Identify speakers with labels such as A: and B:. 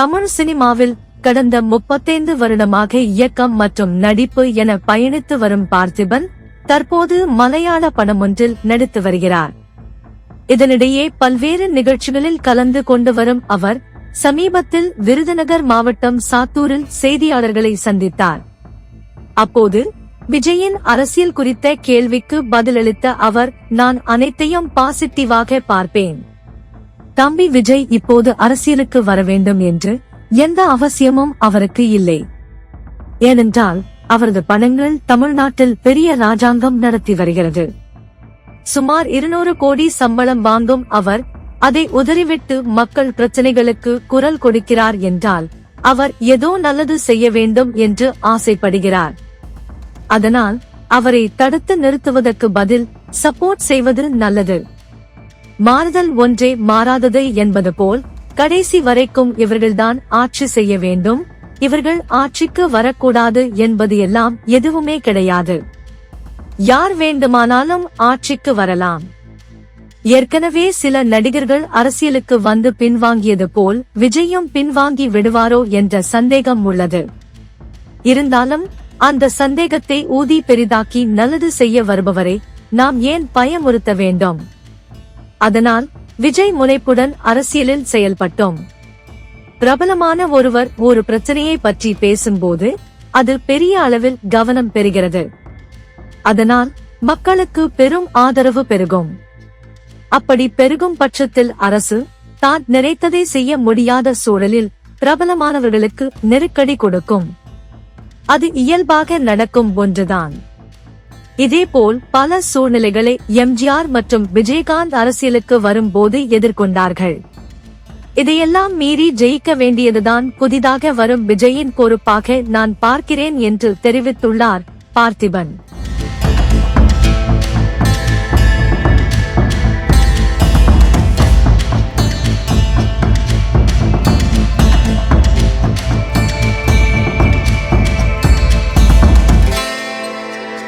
A: தமிழ் சினிமாவில் கடந்த 35 வருடமாக இயக்கம் மற்றும் நடிப்பு என பயணித்து வரும் பார்த்திபன் தற்போது மலையாள படமொன்றில் நடித்து வருகிறார். இதனிடையே பல்வேறு நிகழ்ச்சிகளில் கலந்து கொண்டு வரும் அவர் சமீபத்தில் விருதுநகர் மாவட்டம் சாத்தூரில் செய்தியாளர்களை சந்தித்தார். அப்போது விஜயின் அரசியல் குறித்த கேள்விக்கு பதிலளித்த அவர், நான் அனைத்தையும் பாசிட்டிவாக பார்ப்பேன். தம்பி விஜய் இப்போது அரசியலுக்கு வர வேண்டும் என்று எந்த அவசியமும் அவருக்கு இல்லை. ஏனென்றால் அவரது படங்கள் தமிழ்நாட்டில் பெரிய ராஜாங்கம் நடத்தி வருகிறது. சுமார் 200 கோடி சம்பளம் வாங்கும் அவர் அதை உதறிவிட்டு மக்கள் பிரச்சனைகளுக்கு குரல் கொடுக்கிறார் என்றால் அவர் ஏதோ நல்லது செய்ய வேண்டும் என்று ஆசைப்படுகிறார். அதனால் அவரை தடுத்து நிறுத்துவதற்கு பதில் சப்போர்ட் செய்வது நல்லது. மாறுதல் ஒன்றே மாறாதது என்பது போல் கடைசி வரைக்கும் இவர்கள்தான் ஆட்சி செய்ய வேண்டும், இவர்கள் ஆட்சிக்கு வரக்கூடாது என்பது எல்லாம் எதுவுமே கிடையாது. யார் வேண்டுமானாலும் ஆட்சிக்கு வரலாம். ஏற்கனவே சில நடிகர்கள் அரசியலுக்கு வந்து பின்வாங்கியது போல் விஜயும் பின்வாங்கி விடுவாரோ என்ற சந்தேகம் உள்ளது. இருந்தாலும் அந்த சந்தேகத்தை ஊதி பெரிதாக்கி நல்லது செய்ய வருபவரை நாம் ஏன் பயமுறுத்த வேண்டும்? அதனால் விஜய் முனைப்புடன் அரசியலில் செயல்பட்டோம். பிரபலமான ஒருவர் ஒரு பிரச்சனையை பற்றி பேசும்போது அது பெரிய அளவில் கவனம் பெறுகிறது. அதனால் மக்களுக்கு பெரும் ஆதரவு பெருகும். அப்படி பெருகும் பட்சத்தில் அரசு தான் நினைத்ததை செய்ய முடியாத சூழலில் பிரபலமானவர்களுக்கு நெருக்கடி கொடுக்கும். அது இயல்பாக நடக்கும் ஒன்றுதான். இதேபோல் பல சூழ்நிலைகளை எம்ஜிஆர் மற்றும் விஜயகாந்த் அரசியலுக்கு வரும்போது எதிர்கொண்டார்கள். இதையெல்லாம் மீறி ஜெயிக்க வேண்டியதுதான் புதிதாக வரும் விஜயின் பொறுப்பாக நான் பார்க்கிறேன் என்று தெரிவித்துள்ளார் பார்த்திபன்.